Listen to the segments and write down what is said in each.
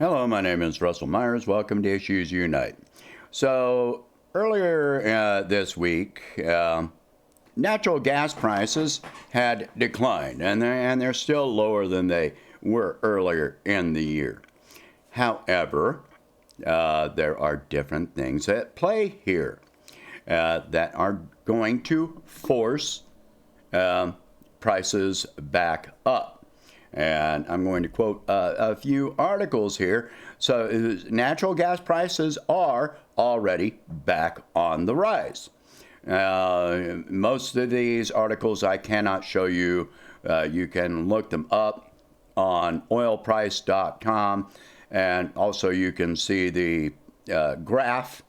Hello, my name is Russell Myers. Welcome to Issues Unite. So, earlier this week, natural gas prices had declined, and they're still lower than they were earlier in the year. However, there are different things at play here that are going to force prices back up. And I'm going to quote a few articles here. So, natural gas prices are already back on the rise. Most of these articles I cannot show you. You can look them up on oilprice.com, and also you can see the graph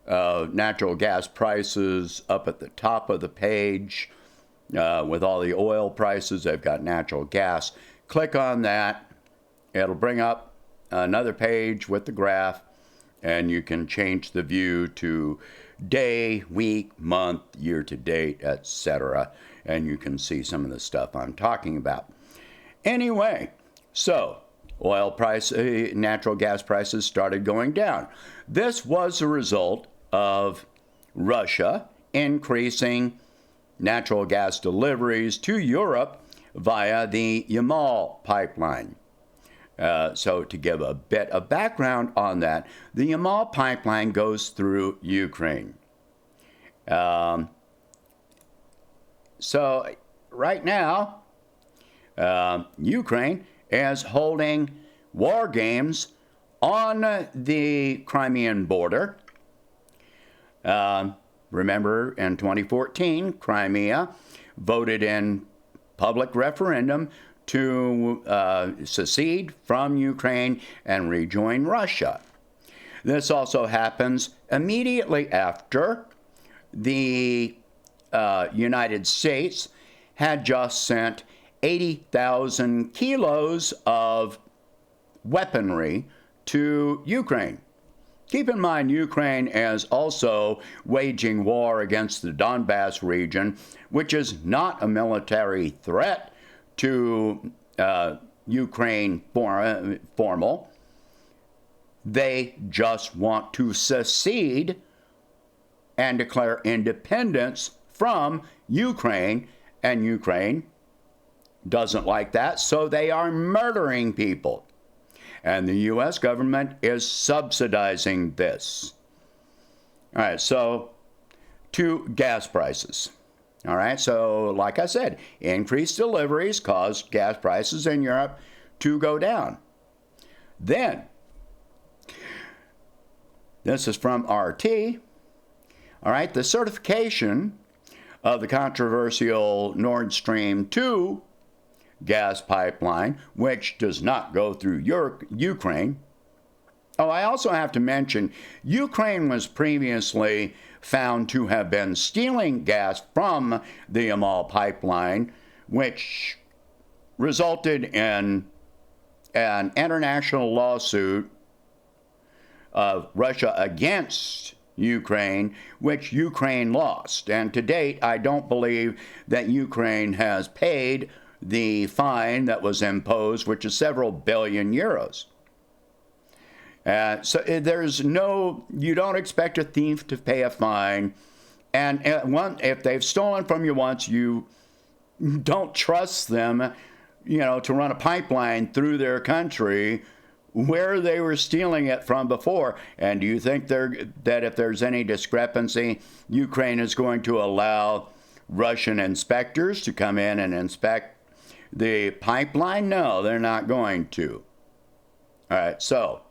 of natural gas prices up at the top of the page with all the oil prices. They've got natural gas. Click on that. It'll bring up another page with the graph, and you can change the view to day, week, month, year to date, etc. And you can see some of the stuff I'm talking about. Anyway, so natural gas prices started going down. This was a result of Russia increasing natural gas deliveries to Europe via the Yamal pipeline. So to give a bit of background on that, the Yamal pipeline goes through Ukraine. So right now, Ukraine is holding war games on the Crimean border. Remember, in 2014, Crimea voted in public referendum to secede from Ukraine and rejoin Russia. This also happens immediately after the United States had just sent 80,000 kilos of weaponry to Ukraine. Keep in mind, Ukraine is also waging war against the Donbass region, which is not a military threat to Ukraine formal. They just want to secede and declare independence from Ukraine, and Ukraine doesn't like that, so they are murdering people. And the U.S. government is subsidizing this. All right, so to gas prices. All right, so like I said, increased deliveries caused gas prices in Europe to go down. Then, this is from RT. All right, the certification of the controversial Nord Stream 2 gas pipeline, which does not go through Ukraine. Oh, I also have to mention, Ukraine was previously found to have been stealing gas from the Yamal pipeline, which resulted in an international lawsuit of Russia against Ukraine, which Ukraine lost. And to date, I don't believe that Ukraine has paid the fine that was imposed, which is several billion euros. So you don't expect a thief to pay a fine. And if they've stolen from you once, you don't trust them, to run a pipeline through their country where they were stealing it from before. And do you think that if there's any discrepancy, Ukraine is going to allow Russian inspectors to come in and inspect the pipeline? No, they're not going to. All right, so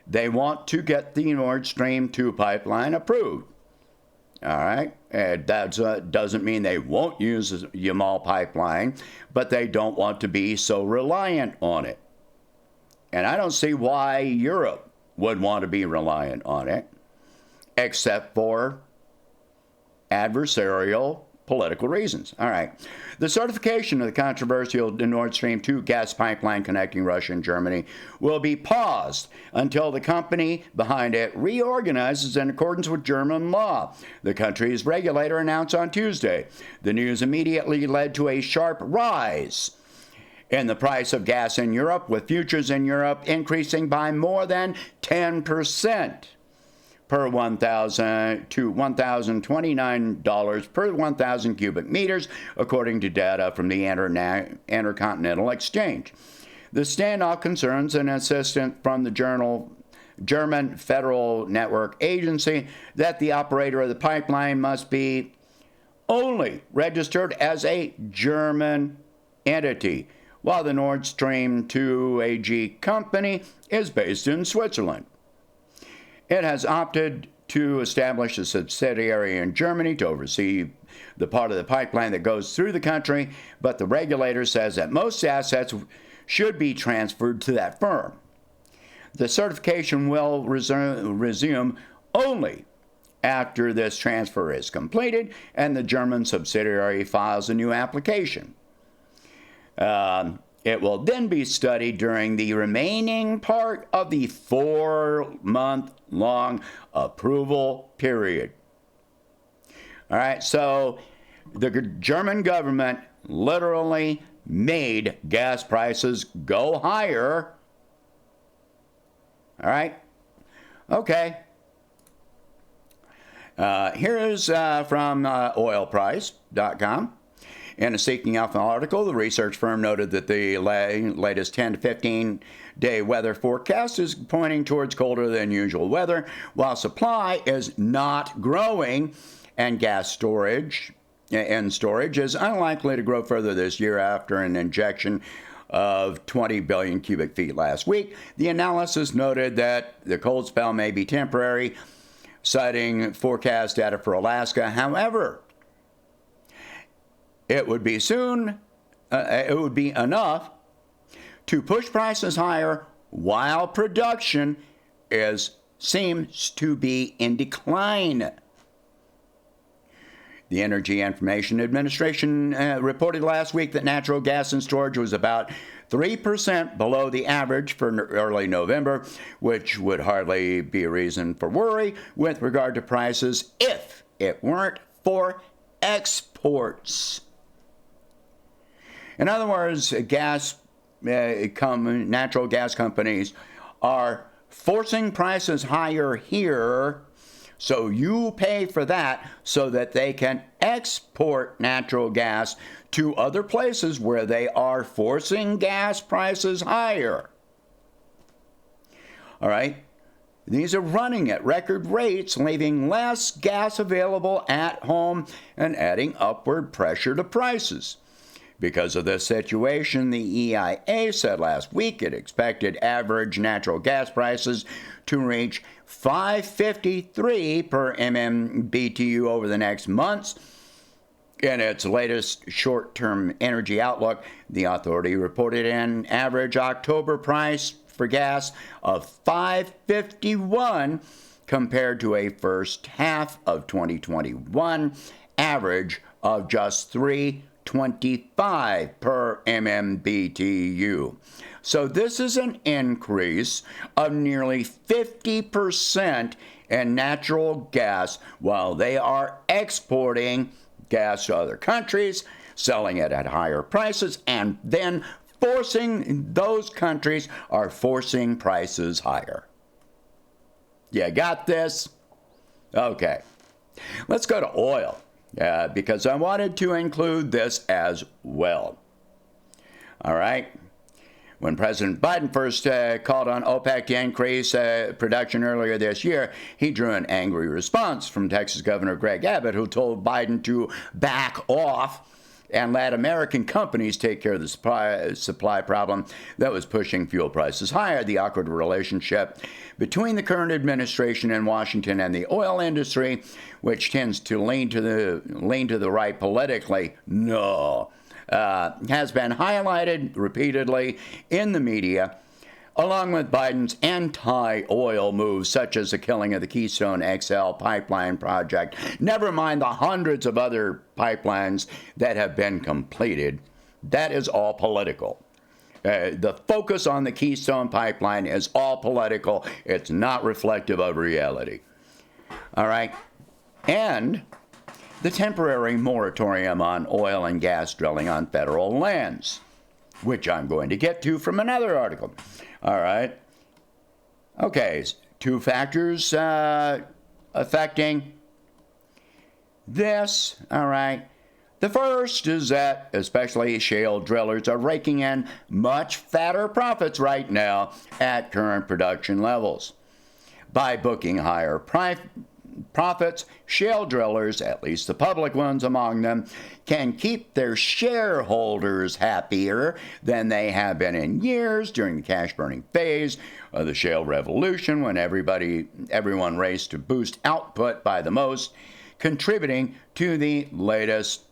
they want to get the Nord Stream 2 pipeline approved. All right, that doesn't mean they won't use the Yamal pipeline, but they don't want to be so reliant on it. And I don't see why Europe would want to be reliant on it, except for adversarial political reasons. All right. The certification of the controversial Nord Stream 2 gas pipeline connecting Russia and Germany will be paused until the company behind it reorganizes in accordance with German law, the country's regulator announced on Tuesday. The news immediately led to a sharp rise in the price of gas in Europe, with futures in Europe increasing by more than 10% per 1,000 to $1,029 per 1,000 cubic meters, according to data from the Intercontinental Exchange. The standoff concerns an assistant from the German Federal Network Agency that the operator of the pipeline must be only registered as a German entity, while the Nord Stream 2 AG company is based in Switzerland. It has opted to establish a subsidiary in Germany to oversee the part of the pipeline that goes through the country, but the regulator says that most assets should be transferred to that firm. The certification will resume only after this transfer is completed and the German subsidiary files a new application. It will then be studied during the remaining part of the 4-month-long approval period. All right, so the German government literally made gas prices go higher. All right, okay. Here's from oilprice.com. In a Seeking Alpha article, the research firm noted that the latest 10 to 15-day weather forecast is pointing towards colder than usual weather, while supply is not growing, and gas storage is unlikely to grow further this year after an injection of 20 billion cubic feet last week. The analysis noted that the cold spell may be temporary, citing forecast data for Alaska. However, it would be enough to push prices higher while production seems to be in decline. The Energy Information Administration reported last week that natural gas in storage was about 3% below the average for early November, which would hardly be a reason for worry with regard to prices if it weren't for exports. In other words, natural gas companies are forcing prices higher here, so you pay for that so that they can export natural gas to other places where they are forcing gas prices higher. All right? These are running at record rates, leaving less gas available at home and adding upward pressure to prices. Because of this situation, the EIA said last week it expected average natural gas prices to reach $5.53 per MMBTU over the next months. In its latest short-term energy outlook, the authority reported an average October price for gas of $5.51 compared to a first half of 2021 average of just $3.25 per MMBTU. So this is an increase of nearly 50% in natural gas while they are exporting gas to other countries, selling it at higher prices, and then those countries are forcing prices higher. You got this? Okay. Let's go to oil. Because I wanted to include this as well. All right. When President Biden first called on OPEC to increase production earlier this year, he drew an angry response from Texas Governor Greg Abbott, who told Biden to back off and let American companies take care of the supply problem that was pushing fuel prices higher. The awkward relationship between the current administration in Washington and the oil industry, which tends to lean to the right politically, has been highlighted repeatedly in the media, along with Biden's anti-oil moves, such as the killing of the Keystone XL pipeline project. Never mind the hundreds of other pipelines that have been completed. That is all political. The focus on the Keystone pipeline is all political. It's not reflective of reality. All right. And the temporary moratorium on oil and gas drilling on federal lands. which I'm going to get to from another article. All right. Okay, two factors affecting this. All right. The first is that especially shale drillers are raking in much fatter profits right now at current production levels. By booking higher profits, shale drillers, at least the public ones among them, can keep their shareholders happier than they have been in years during the cash-burning phase of the shale revolution, when everyone raced to boost output by the most, contributing to the latest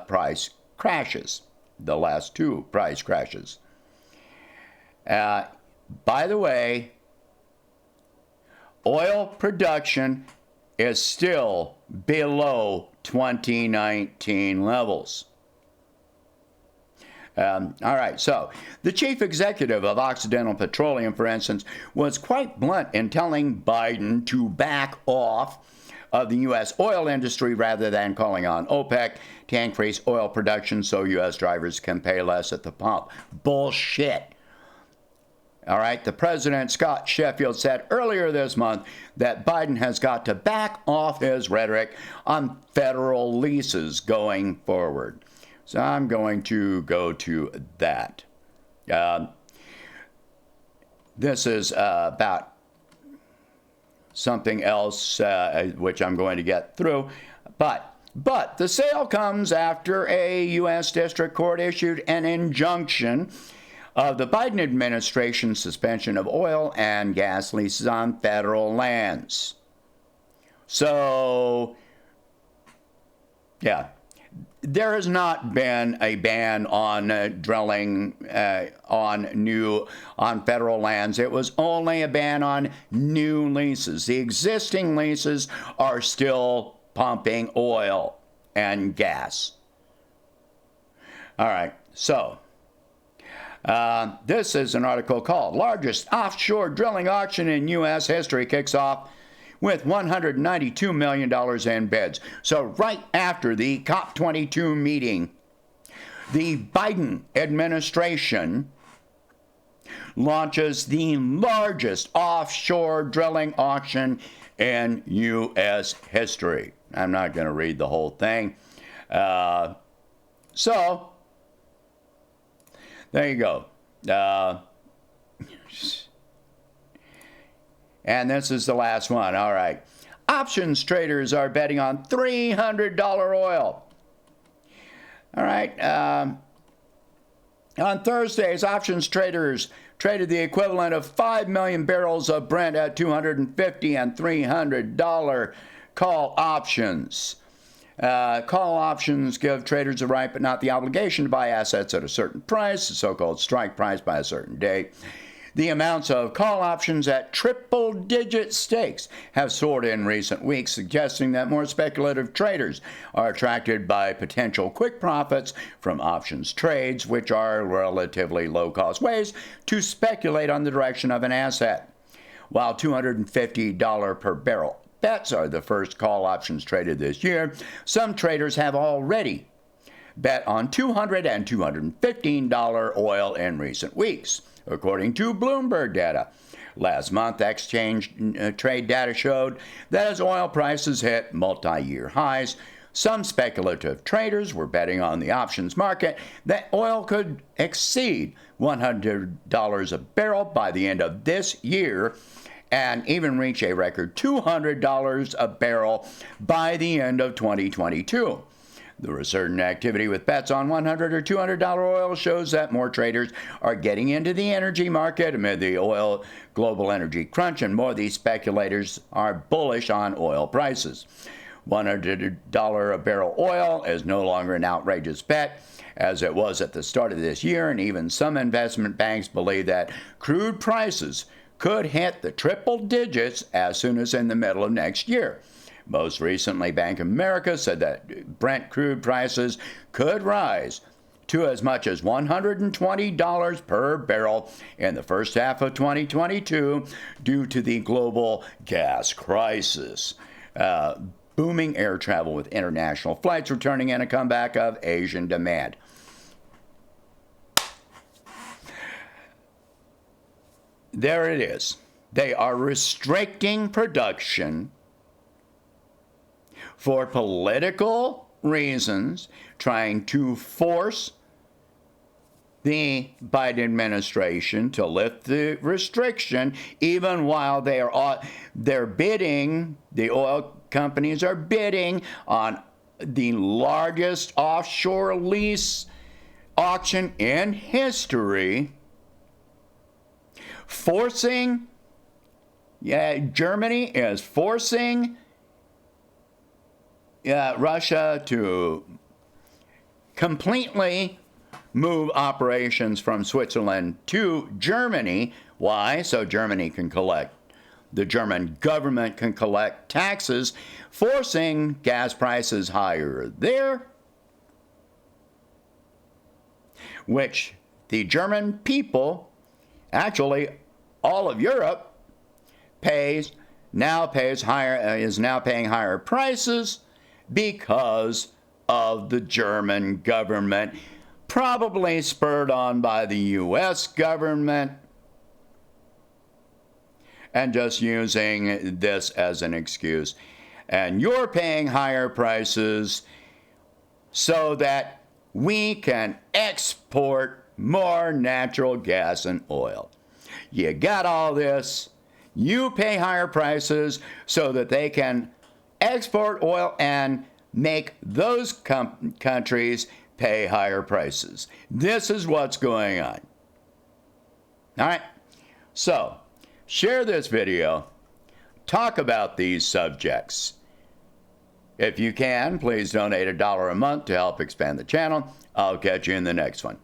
price crashes, the last two price crashes. By the way, oil production is still below 2019 levels. All right, so the chief executive of Occidental Petroleum, for instance, was quite blunt in telling Biden to back off of the U.S. oil industry rather than calling on OPEC to increase oil production so U.S. drivers can pay less at the pump. Bullshit. All right, the president, Scott Sheffield, said earlier this month that Biden has got to back off his rhetoric on federal leases going forward. So I'm going to go to that. This is about something else which I'm going to get through. But the sale comes after a U.S. District Court issued an injunction of the Biden administration's suspension of oil and gas leases on federal lands. So, yeah, there has not been a ban on drilling on federal lands. It was only a ban on new leases. The existing leases are still pumping oil and gas. All right, so this is an article called "Largest Offshore Drilling Auction in U.S. History Kicks Off with $192 million in bids." So right after the COP22 meeting, the Biden administration launches the largest offshore drilling auction in U.S. history. I'm not going to read the whole thing. So, there you go. And this is the last one. All right. Options traders are betting on $300 oil. All right. On Thursdays, options traders traded the equivalent of 5 million barrels of Brent at $250 and $300 call options. Call options give traders the right but not the obligation to buy assets at a certain price, the so-called strike price, by a certain date. The amounts of call options at triple-digit stakes have soared in recent weeks, suggesting that more speculative traders are attracted by potential quick profits from options trades, which are relatively low-cost ways to speculate on the direction of an asset. While $250 per barrel bets are the first call options traded this year, some traders have already bet on $200 and $215 oil in recent weeks, according to Bloomberg data. Last month, exchange trade data showed that as oil prices hit multi-year highs, some speculative traders were betting on the options market that oil could exceed $100 a barrel by the end of this year and even reach a record $200 a barrel by the end of 2022. The resurgent activity with bets on $100 or $200 oil shows that more traders are getting into the energy market amid the oil global energy crunch, and more of these speculators are bullish on oil prices. $100 a barrel oil is no longer an outrageous bet, as it was at the start of this year, and even some investment banks believe that crude prices could hit the triple digits as soon as in the middle of next year. Most recently, Bank of America said that Brent crude prices could rise to as much as $120 per barrel in the first half of 2022 due to the global gas crisis. Booming air travel with international flights returning and a comeback of Asian demand. there it is. They are restricting production for political reasons, trying to force the Biden administration to lift the restriction, even while they're bidding, the oil companies are bidding on the largest offshore lease auction in history, Germany is forcing Russia to completely move operations from Switzerland to Germany. Why? So Germany can collect, the German government can collect taxes, forcing gas prices higher there, which the German people, actually all of Europe, is now paying higher prices because of the German government, probably spurred on by the U.S. government, and just using this as an excuse. And you're paying higher prices so that we can export more natural gas and oil. You got all this. You pay higher prices so that they can export oil and make those countries pay higher prices. This is what's going on. All right. So, share this video. Talk about these subjects. If you can, please donate $1 a month to help expand the channel. I'll catch you in the next one.